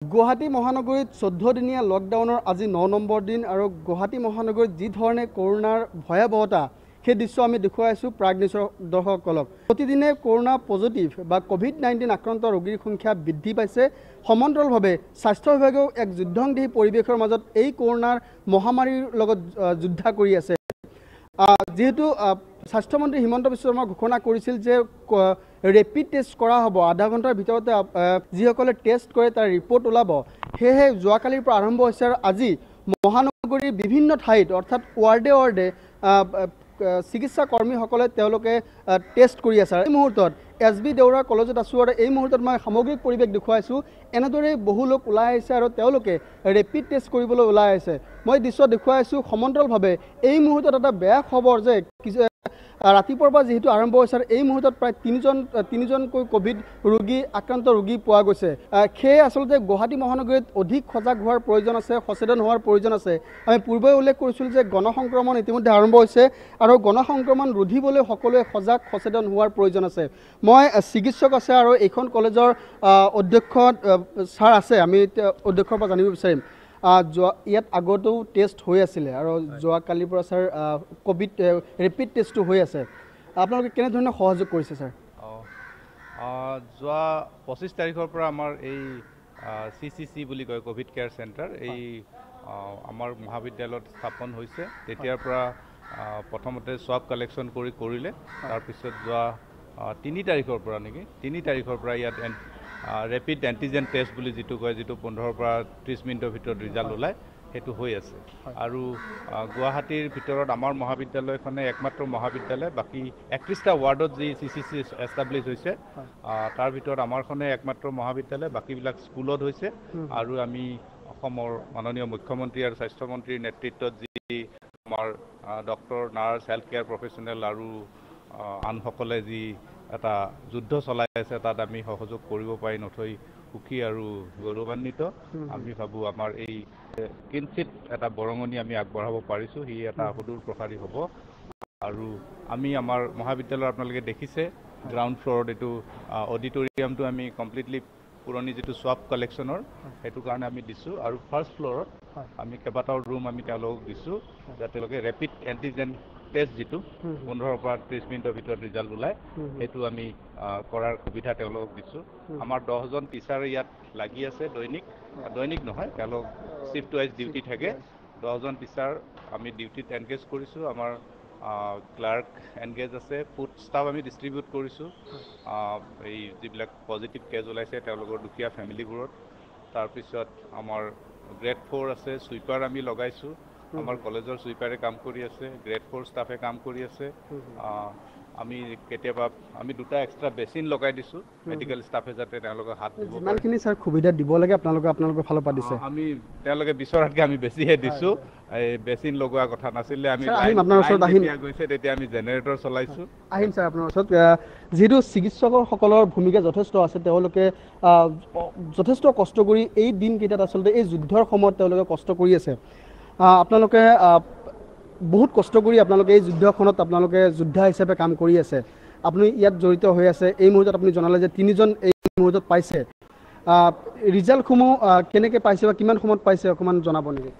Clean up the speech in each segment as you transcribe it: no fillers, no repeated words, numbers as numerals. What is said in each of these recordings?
গুৱাহাটী মহানগৰীত 14 দিনীয়া লকডাউনৰ আজি 9 নম্বৰ দিন আৰু গুৱাহাটী মহানগৰীত যি ধৰণে কৰোনাৰ ভয়াৱহতা সেই দৃশ্য আমি দেখুৱাই আছোঁ প্ৰাগ নিউজৰ দৰ্শকসকলক। প্ৰতিদিনে কৰোনা পজিটিভ বা কোভিড-19 আক্ৰান্ত ৰোগীৰ সংখ্যা বৃদ্ধি পাইছে। সমান্তৰালভাৱে স্বাস্থ্য বিভাগেও এক যুদ্ধংদেহী পৰিৱেশৰ মাজত এই কৰোনাৰ মহামাৰীৰ লগত যুদ্ধ কৰি আছে। যেহেতু স্বাস্থ্যমন্ত্ৰী হিমন্ত বিশ্ব শৰ্মা ঘোষণা কৰিছিল যে ৰেপিড টেষ্ট কৰা হ'ব, আধা ঘণ্টাৰ ভিতৰতে যিসকলে টেষ্ট কৰে তাৰ ৰিপৰ্ট ওলাব। সেয়েহে যোৱাকালিৰ পৰা আৰম্ভ হৈছে আৰু আজি মহানগৰীৰ বিভিন্ন ঠাইত অৰ্থাৎ ৱাৰ্ডে ৱাৰ্ডে চিকিৎসা কৰ্মীসকলে তেওঁলোকে টেষ্ট কৰি আছে। এই মুহূৰ্তত SB দেউৰা কলেজত আছোঁ আৰু এই মুহূৰ্তত মই সামগ্ৰিক পৰিৱেশ দেখুৱাইছোঁ। এনেদৰে বহু লোক ওলাই আহিছে আৰু তেওঁলোকে ৰেপিড টেষ্ট কৰিবলৈ ওলাই আহিছে। মই দৃশ্য দেখুৱাইছোঁ। সমান্তৰালভাৱে এই মুহূৰ্তত এটা বেয়া খবৰ যে ৰাতিপুৱাৰ পৰা যিহেতু আৰম্ভ হৈছে আৰু এই মুহূৰ্তত প্ৰায় তিনিজনকৈ কোভিড আক্ৰান্ত ৰোগী পোৱা গৈছে। সেয়ে আচলতে গুৱাহাটী মহানগৰীত অধিক সজাগ হোৱাৰ প্ৰয়োজন আছে, সচেতন হোৱাৰ প্ৰয়োজন আছে। আমি পূৰ্বে উল্লেখ কৰিছিলোঁ যে গণসংক্ৰমণ ইতিমধ্যে আৰম্ভ হৈছে আৰু গণসংক্ৰমণ ৰোধিবলৈ সকলোৱে সজাগ সচেতন হোৱাৰ প্ৰয়োজন আছে। মই চিকিৎসক আছে আৰু এইখন কলেজৰ অধ্যক্ষ ছাৰ আছে, আমি অধ্যক্ষৰ পৰা জানিব বিচাৰিম। ইয়াত আগতেও টেষ্ট হৈ আছিলে আৰু যোৱাকালিৰ পৰা ছাৰ কোভিড ৰেপিড টেষ্টটো হৈ আছে। আপোনালোকে কেনেধৰণে সহযোগ কৰিছে ছাৰ? যোৱা 25 তাৰিখৰ পৰা আমাৰ এই CCC বুলি কয় কোভিড কেয়াৰ চেণ্টাৰ এই আমাৰ মহাবিদ্যালয়ত স্থাপন হৈছে। তেতিয়াৰ পৰা প্ৰথমতে স্বাব কালেকশ্যন কৰিলে, তাৰপিছত যোৱা 3 তাৰিখৰ পৰা নেকি 3 তাৰিখৰ পৰা ইয়াত ৰেপিড এণ্টিজেন টেষ্ট বুলি যিটো কয়, যিটো 15 পৰা 30 মিনিটৰ ভিতৰত ৰিজাল্ট ওলায়, সেইটো হৈ আছে। আৰু গুৱাহাটীৰ ভিতৰত আমাৰ মহাবিদ্যালয়খনে একমাত্ৰ মহাবিদ্যালয়, বাকী 31টা ৱাৰ্ডত যি CCC এষ্টাব্লিছ হৈছে তাৰ ভিতৰত আমাৰখনে একমাত্ৰ মহাবিদ্যালয়, বাকীবিলাক স্কুলত হৈছে। আৰু আমি অসমৰ মাননীয় মুখ্যমন্ত্ৰী আৰু স্বাস্থ্যমন্ত্ৰীৰ নেতৃত্বত যি আমাৰ doctor, nurse, health care professional আৰু আনসকলে যি এটা যুদ্ধ চলাই আছে, তাত আমি সহযোগ কৰিব পাৰি নথৈ সুখী আৰু গৌৰৱান্বিত। আমি ভাবোঁ আমাৰ এই কিঞ্চিত এটা বৰঙণি আমি আগবঢ়াব পাৰিছোঁ, সি এটা সুদূৰ প্ৰসাৰী হ'ব। আৰু আমি আমাৰ মহাবিদ্যালয়ৰ আপোনালোকে দেখিছে গ্ৰাউণ্ড ফ্ল'ৰত এইটো অডিটৰিয়ামটো আমি কমপ্লিটলি পুৰণি যিটো স্বাব কালেকশ্যনৰ সেইটো কাৰণে আমি দিছোঁ। আৰু ফাৰ্ষ্ট ফ্ল'ৰত আমি কেইবাটাও ৰুম আমি তেওঁলোকক দিছোঁ, যাতে তেওঁলোকে ৰেপিড এণ্টিজেন টেষ্ট যিটো 15 পৰা 30 মিনিটৰ ভিতৰত ৰিজাল্ট ওলায়, সেইটো আমি কৰাৰ সুবিধা তেওঁলোকক দিছোঁ। আমাৰ 10জন টিচাৰ ইয়াত লাগি আছে দৈনিক নহয়, তেওঁলোক শ্বিফ্ট ৱাইজ ডিউটি থাকে। 10জন টিচাৰ আমি ডিউটিত এনগেজ কৰিছোঁ। আমাৰ ক্লাৰ্ক এনগেজ আছে, ফুড ষ্টাফ আমি ডিষ্ট্ৰিবিউট কৰিছোঁ এই যিবিলাক পজিটিভ কেছ ওলাইছে তেওঁলোকৰ দুখীয়া ফেমিলিবোৰত। তাৰপিছত আমাৰ গ্ৰেড 4 আছে, ছুইপাৰ আমি লগাইছোঁ। আমাৰ কলেজৰ ছুইপাৰে কাম কৰি আছে, গ্ৰেড 4 ষ্টাফে কাম কৰি আছে। আমি কেতিয়াবা 2টা এক্সট্ৰা বেচিন লগাই দিছোঁ মেডিকেল ষ্টাফে, যাতে তেওঁলোকে হাত ধুব পাৰে। যিমানখিনি ছাৰ সুবিধা দিব লাগে আপোনালোকৰ ফালৰ পৰা দিছে। আমি তেওঁলোকে বিচৰাতকৈ আমি বেছিহে দিছোঁ। এই বেচিন লগোৱা কথা নাছিলে, আমি গৈছে তেতিয়া আমি জেনেৰেটৰ চলাইছোঁ। আহিম ছাৰ আপোনাৰ ওচৰত। যিহেতু চিকিৎসকসকলৰ ভূমিকা যথেষ্ট আছে, তেওঁলোকে যথেষ্ট কষ্ট কৰি এই দিনকেইটাত আচলতে এই যুদ্ধৰ সময়ত তেওঁলোকে কষ্ট কৰি আছে। আপোনালোকে বহুত কষ্ট কৰি আপোনালোকে এই যুদ্ধখনত আপোনালোকে যোদ্ধা হিচাপে কাম কৰি আছে। আপুনি ইয়াত জড়িত হৈ আছে। এই মুহূৰ্তত আপুনি জনালে যে 3জন এই মুহূৰ্তত পাইছে। ৰিজাল্টসমূহ কেনেকৈ পাইছে বা কিমান সময়ত পাইছে অকণমান জনাব নেকি?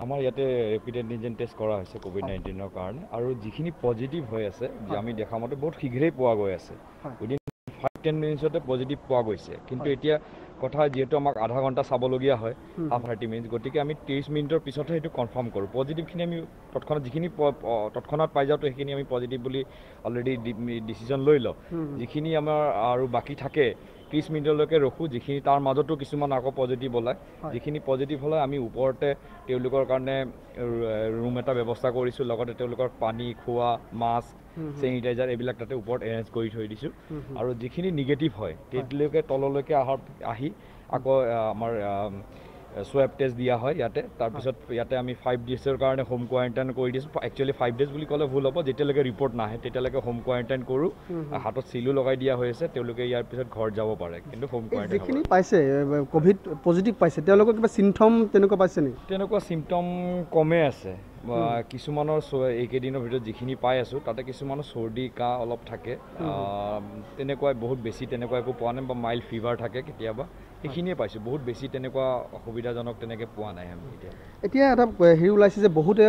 আমাৰ ইয়াতে ৰেপিড এণ্টিজেন টেষ্ট কৰা হৈছে কোভিড-19ৰ কাৰণে, আৰু যিখিনি পজিটিভ হৈ আছে আমি দেখা মতে বহুত শীঘ্ৰেই পোৱা গৈ আছে। উইদিন 5-10 মিনিটছতে পজিটিভ পোৱা গৈছে। কিন্তু এতিয়া কথা যিহেতু আমাক আধা ঘণ্টা চাবলগীয়া হয়, হাফ 30 মিনিট, গতিকে আমি 30 মিনিটৰ পিছতহে সেইটো কনফাৰ্ম কৰোঁ। পজিটিভখিনি আমি তৎক্ষণাত পাই যাওঁতো সেইখিনি আমি পজিটিভ বুলি অলৰেডি ডিচিজন লৈ লওঁ। যিখিনি আমাৰ আৰু বাকী থাকে 30 মিনিটলৈকে ৰখোঁ, যিখিনি তাৰ মাজতো কিছুমান আকৌ পজিটিভ ওলায়। যিখিনি পজিটিভ হ'লে আমি ওপৰতে তেওঁলোকৰ কাৰণে ৰুম এটা ব্যৱস্থা কৰিছোঁ, লগতে তেওঁলোকৰ পানী, খোৱা, মাস্ক, চেনিটাইজাৰ এইবিলাক তাতে ওপৰত এৰেঞ্জ কৰি থৈ দিছোঁ। আৰু যিখিনি নিগেটিভ হয় তেওঁলোকে তললৈকে আহি আকৌ আমাৰ সোৱাব টেষ্ট দিয়া হয় ইয়াতে। তাৰপিছত ইয়াতে আমি 5 ডেজৰ কাৰণে হোম কোৱাৰেণ্টাইন কৰি দিছোঁ। একচুৱেলি 5 ডেজ বুলি ক'লে ভুল হ'ব, যেতিয়ালৈকে ৰিপৰ্ট নাহে তেতিয়ালৈকে হোম কোৱাৰেণ্টাইন কৰোঁ। হাতত চিলো লগাই দিয়া হৈ আছে, তেওঁলোকে ইয়াৰ পিছত ঘৰত যাব পাৰে, কিন্তু হোম কোৱাৰেণ্টাইন। যিখিনি পাইছে কোভিড পজিটিভ পাইছে, তেওঁলোকৰ কিবা চিমথম তেনেকুৱা পাইছে নেকি? তেনেকুৱা চিমথম কমেই আছে। কিছুমানৰ এইকেইদিনৰ ভিতৰত যিখিনি পাই আছোঁ তাতে কিছুমানৰ চৰ্দি কাহ অলপ থাকে, তেনেকুৱাই বহুত বেছি তেনেকুৱা একো পোৱা নাই, বা মাইল্ড ফিভাৰ থাকে কেতিয়াবা। সেইখিনিয়ে পাইছোঁ বহুত বেছি তেনেকুৱা অসুবিধাজনক তেনেকৈ পোৱা নাই আমি এতিয়া এটা হেৰি ওলাইছে যে বহুতে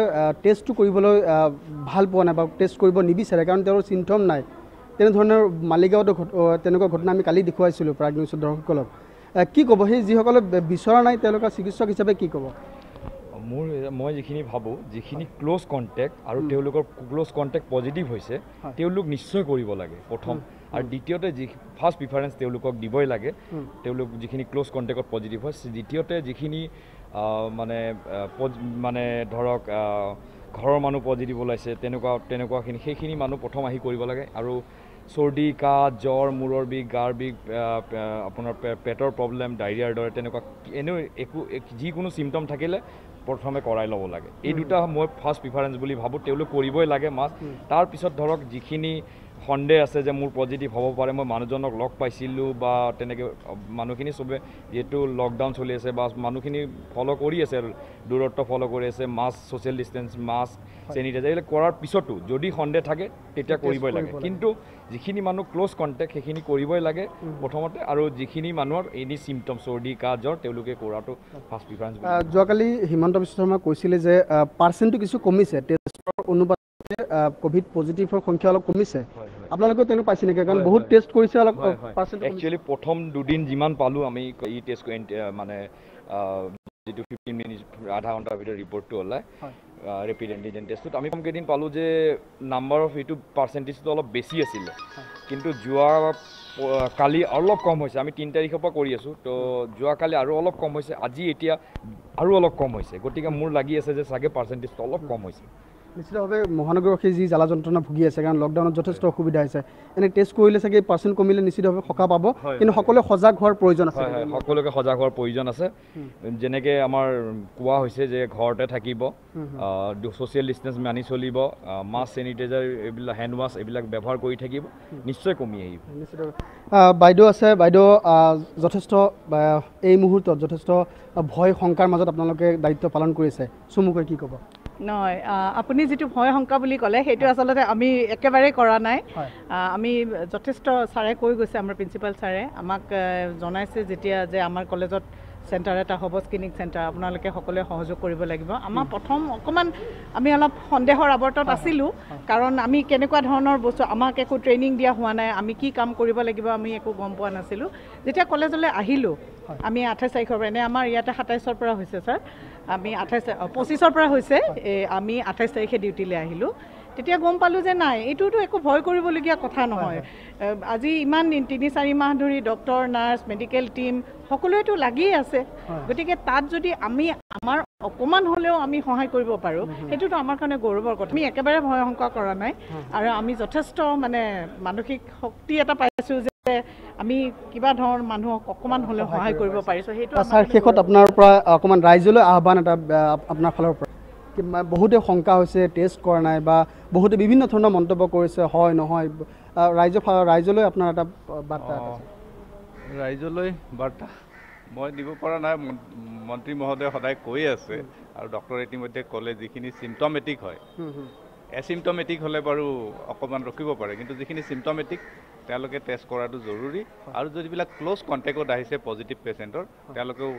টেষ্টটো কৰিবলৈ ভাল পোৱা নাই বা টেষ্ট কৰিব নিবিচাৰে কাৰণ তেওঁৰ চিমটম নাই তেনেধৰণৰ মালিগাঁৱতো তেনেকুৱা ঘটনা আমি কালি দেখুৱাইছিলোঁ প্ৰাগ নিউজৰ দৰ্শকসকলক কি ক'ব সেই যিসকলে বিচৰা নাই তেওঁলোকৰ চিকিৎসক হিচাপে কি ক'ব মই যিখিনি ভাবোঁ যিখিনি ক্ল'জ কণ্টেক্ট আৰু তেওঁলোকৰ ক্ল'জ কণ্টেক্ট পজিটিভ হৈছে তেওঁলোক নিশ্চয় কৰিব লাগে প্ৰথম আৰু দ্বিতীয়তে ফাৰ্ষ্ট প্ৰিফাৰেঞ্চ তেওঁলোকক দিবই লাগে তেওঁলোক যিখিনি ক্ল'জ কণ্টেক্টত পজিটিভ হয় দ্বিতীয়তে যিখিনি মানে ধৰক ঘৰৰ মানুহ পজিটিভ ওলাইছে তেনেকুৱাখিনি সেইখিনি মানুহ প্ৰথম আহি কৰিব লাগে আৰু চৰ্দি কাহ জ্বৰ মূৰৰ বিষ গাৰ বিষ আপোনাৰ পেটৰ প্ৰব্লেম ডায়েৰিয়াৰ দৰে তেনেকুৱা এনেও যিকোনো চিমটম থাকিলে প্ৰথমে কৰাই ল'ব লাগে এই দুটা মই ফাৰ্ষ্ট প্ৰিফাৰেঞ্চ বুলি ভাবোঁ তেওঁলোক কৰিবই লাগে তাৰপিছত ধৰক যিখিনি সন্দেহ আছে যে মোৰ পজিটিভ হ'ব পাৰে মই মানুহজনক লগ পাইছিলোঁ বা তেনেকৈ মানুহখিনি চবে যিহেতু লকডাউন চলি আছে বা মানুহখিনি ফ'ল' কৰি আছে দূৰত্ব ফ'ল' কৰি আছে mask social distance mask sanitiser এইবিলাক কৰাৰ পিছতো যদি সন্দেহ থাকে তেতিয়া কৰিবই লাগে কিন্তু যিখিনি মানুহ ক্ল'জ কণ্টেক্ট সেইখিনি কৰিবই লাগে প্ৰথমতে আৰু যিখিনি মানুহৰ এনি চিমটম চৰ্দি কাহ জ্বৰ তেওঁলোকে কৰাটো ফাৰ্ষ্ট প্ৰিফাৰেঞ্চ যোৱাকালি হিমন্ত বিশ্ব শৰ্মাই কৈছিলে যে পাৰ্চেণ্টটো কিছু কমিছে টেষ্টৰ অনুপাতে ক'ভিড পজিটিভৰ সংখ্যা অলপ কমিছে আপোনালোকেও তেনেকুৱা পাইছে নেকি কাৰণ বহুত টেষ্ট কৰিছে অলপ পাৰ্চেণ্ট একচুৱেলি প্ৰথম দুদিন যিমান পালোঁ আমি ই টেষ্ট মানে যিটো 15 মিনিট আধা ঘণ্টাৰ ভিতৰত ৰিপৰ্টটো ওলায় ৰেপিড এণ্টিজেন টেষ্টটোত আমি কম কেইদিন পালোঁ যে নাম্বাৰ অফ এইটো পাৰ্চেণ্টেজটো অলপ বেছি আছিলে কিন্তু যোৱা কালি অলপ কম হৈছে আমি 3 তাৰিখৰ পৰা কৰি আছোঁ তো যোৱাকালি আৰু অলপ কম হৈছে আজি এতিয়া আৰু অলপ কম হৈছে গতিকে মোৰ লাগি আছে যে চাগে পাৰ্চেণ্টেজটো অলপ কম হৈছে নিশ্চিতভাৱে মহানগৰবাসী যি জ্বালা যন্ত্ৰণা ভুগি আছে কাৰণ লকডাউনত যথেষ্ট অসুবিধা হৈছে এনে টেষ্ট কৰিলে চাগে পাৰ্চেণ্ট কমিলে নিশ্চিতভাৱে সকাহ পাব কিন্তু সকলোৱে সজাগ হোৱাৰ প্ৰয়োজন আছে সকলোকে সজাগ হোৱাৰ প্ৰয়োজন আছে যেনেকৈ আমাৰ কোৱা হৈছে যে ঘৰতে থাকিব ছ'চিয়েল ডিষ্টেঞ্চ মানি চলিব মাস্ক চেনিটাইজাৰ এইবিলাক হেণ্ড ৱাছ এইবিলাক ব্যৱহাৰ কৰি থাকিব নিশ্চয় কমি আহিব নিশ্চিতভাৱে বাইদেউ আছে বাইদেউ যথেষ্ট এই মুহূৰ্তত যথেষ্ট ভয় শংকাৰ মাজত আপোনালোকে দায়িত্ব পালন কৰিছে চমুকৈ কি ক'ব নহয় আপুনি যিটো ভয় শংকা বুলি ক'লে সেইটো আচলতে আমি একেবাৰেই কৰা নাই আমি যথেষ্ট ছাৰে কৈ গৈছে আমাৰ প্ৰিন্সিপাল ছাৰে আমাক জনাইছে যেতিয়া যে আমাৰ কলেজত চেণ্টাৰ এটা হ'ব স্ক্ৰিনিং চেণ্টাৰ আপোনালোকে সকলোৱে সহযোগ কৰিব লাগিব আমাৰ প্ৰথম অকণমান আমি অলপ সন্দেহৰ আৱৰ্তত আছিলোঁ কাৰণ আমি কেনেকুৱা ধৰণৰ বস্তু আমাক একো ট্ৰেইনিং দিয়া হোৱা নাই আমি কি কাম কৰিব লাগিব আমি একো গম পোৱা নাছিলোঁ যেতিয়া কলেজলৈ আহিলোঁ আমি 28 তাৰিখৰ পৰা এনে আমাৰ ইয়াতে 27ৰ পৰা হৈছে ছাৰ আমি 25ৰ পৰা হৈছে আমি 28 তাৰিখে ডিউটিলৈ আহিলোঁ তেতিয়া গম পালোঁ যে নাই এইটোতো একো ভয় কৰিবলগীয়া কথা নহয় আজি ইমান 3-4 মাহ ধৰি ডক্টৰ নাৰ্ছ মেডিকেল টীম সকলোৱেতো লাগিয়ে আছে গতিকে তাত যদি আমি আমাৰ অকণমান হ'লেও আমি সহায় কৰিব পাৰোঁ সেইটোতো আমাৰ কাৰণে গৌৰৱৰ কথা আমি একেবাৰে ভয় শংকা কৰা নাই আৰু আমি যথেষ্ট মানে মানসিক শক্তি এটা পাইছোঁ যে আমি কিবা ধৰণৰ মানুহক অকণমান হ'লেও সহায় কৰিব পাৰিছোঁ সেইটো ছাৰ শেষত আপোনাৰ পৰা অকণমান ৰাইজলৈ আহ্বান এটা আপোনাৰ ফালৰ পৰা বহুতে শংকা হৈছে টেষ্ট কৰা নাই বা বহুতে বিভিন্ন ধৰণৰ মন্তব্য কৰিছে হয় নহয় ৰাইজলৈ আপোনাৰ এটা বাৰ্তা ৰাইজলৈ বাৰ্তা মই দিব পৰা নাই মন্ত্ৰী মহোদয়ে সদায় কৈ আছে আৰু ডক্টৰে ইতিমধ্যে ক'লে যিখিনি চিমটমেটিক হয় এচিমটমেটিক হ'লে বাৰু অকণমান ৰখিব পাৰে কিন্তু যিখিনি চিমটমেটিক তেওঁলোকে টেষ্ট কৰাটো জৰুৰী আৰু যিবিলাক ক্ল'জ কণ্টেক্টত আহিছে পজিটিভ পেচেণ্টৰ তেওঁলোকেও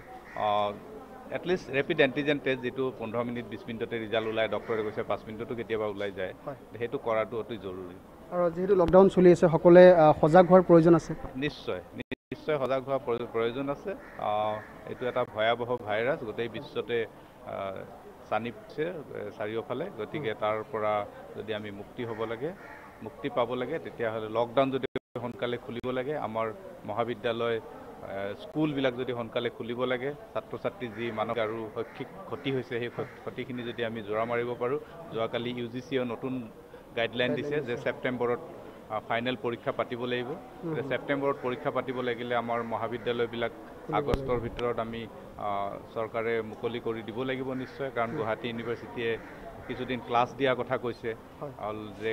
এটলিষ্ট ৰেপিড এণ্টিজেন টেষ্ট যিটো 15 মিনিট 20 মিনিটতে ৰিজাল্ট ওলায় ডক্টৰে কৈছে 5 মিনিটতো কেতিয়াবা ওলাই যায় সেইটো কৰাটো অতি জৰুৰী আৰু যিহেতু লকডাউন চলি আছে সকলোৱে সজাগ হোৱাৰ প্ৰয়োজন আছে নিশ্চয় সজাগ হোৱাৰ প্ৰয়োজন আছে এইটো এটা ভয়াৱহ ভাইৰাছ গোটেই বিশ্বতে চানিছে চাৰিওফালে গতিকে তাৰ পৰা যদি আমি মুক্তি পাব লাগে তেতিয়াহ'লে লকডাউন যদি সোনকালে খুলিব লাগে আমাৰ মহাবিদ্যালয় স্কুলবিলাক যদি সোনকালে খুলিব লাগে ছাত্ৰ ছাত্ৰী যি মানৱ আৰু শৈক্ষিক ক্ষতি হৈছে সেই ক্ষতিখিনি যদি আমি জোৰা মাৰিব পাৰোঁ যোৱাকালি UGCয়ে নতুন গাইডলাইন দিছে যে ছেপ্টেম্বৰত ফাইনেল পৰীক্ষা পাতিব লাগিব ছেপ্টেম্বৰত পৰীক্ষা পাতিব লাগিলে আমাৰ মহাবিদ্যালয়বিলাক আগষ্টৰ ভিতৰত আমি চৰকাৰে মুকলি কৰি দিব লাগিব নিশ্চয় কাৰণ গুৱাহাটী ইউনিভাৰ্চিটিয়ে কিছুদিন ক্লাছ দিয়াৰ কথা কৈছে যে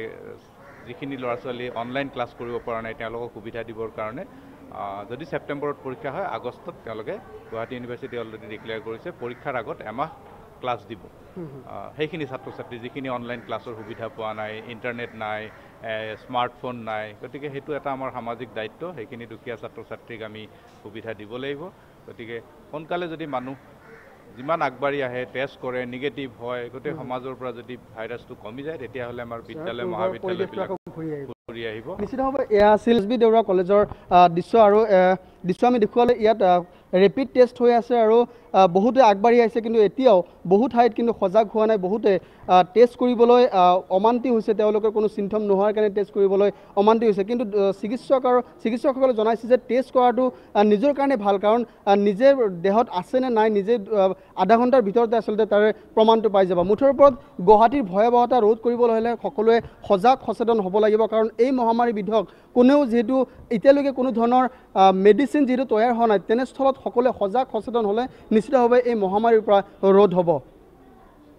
যিখিনি ল'ৰা ছোৱালী অনলাইন ক্লাছ কৰিব পৰা নাই তেওঁলোকক সুবিধা দিবৰ কাৰণে যদি ছেপ্টেম্বৰত পৰীক্ষা হয় আগষ্টত তেওঁলোকে গুৱাহাটী ইউনিভাৰ্চিটি অলৰেডি ডিক্লেয়াৰ কৰিছে পৰীক্ষাৰ আগত এমাহ ক্লাছ দিব সেইখিনি ছাত্ৰ ছাত্ৰী যিখিনি অনলাইন ক্লাছৰ সুবিধা পোৱা নাই ইণ্টাৰনেট নাই স্মাৰ্টফোন নাই গতিকে সেইটো এটা আমাৰ সামাজিক দায়িত্ব সেইখিনি দুখীয়া ছাত্ৰ ছাত্ৰীক আমি সুবিধা দিব লাগিব গতিকে সোনকালে যদি মানুহ যিমান আগবাঢ়ি আহে টেষ্ট কৰে নিগেটিভ হয় গোটেই সমাজৰ পৰা যদি ভাইৰাছটো কমি যায় তেতিয়াহ'লে আমাৰ বিদ্যালয় মহাবিদ্যালয়বিলাক ঘূৰি আহিব নিশ্চিতভাৱে এয়া আছিল এছ বি দেউৰা কলেজৰ দৃশ্য আৰু দৃশ্য আমি দেখুৱালে ইয়াত ৰেপিড টেষ্ট হৈ আছে আৰু বহুতে আগবাঢ়ি আহিছে কিন্তু এতিয়াও বহু ঠাইত কিন্তু সজাগ হোৱা নাই বহুতে টেষ্ট কৰিবলৈ অমান্তি হৈছে তেওঁলোকৰ কোনো চিমটম নোহোৱাৰ কাৰণে টেষ্ট কৰিবলৈ অমান্তি হৈছে কিন্তু চিকিৎসকসকলে জনাইছে যে টেষ্ট কৰাটো নিজৰ কাৰণে ভাল কাৰণ নিজে দেহত আছেনে নাই নিজে আধা ঘণ্টাৰ ভিতৰতে আচলতে তাৰে প্ৰমাণটো পাই যাব মুঠৰ ওপৰত গুৱাহাটীৰ ভয়াৱহতা ৰোধ কৰিবলৈ হ'লে সকলোৱে সজাগ সচেতন হ'ব লাগিব কাৰণ এই মহামাৰী বিধক কোনেও যিহেতু এতিয়ালৈকে কোনো ধৰণৰ মেডিচিন যিহেতু তৈয়াৰ হোৱা নাই তেনেস্থলত সকলোৱে সজাগ সচেতন হ'লে নিশ্চিতভাৱে এই মহামাৰীৰ পৰা ৰোধ হ'ব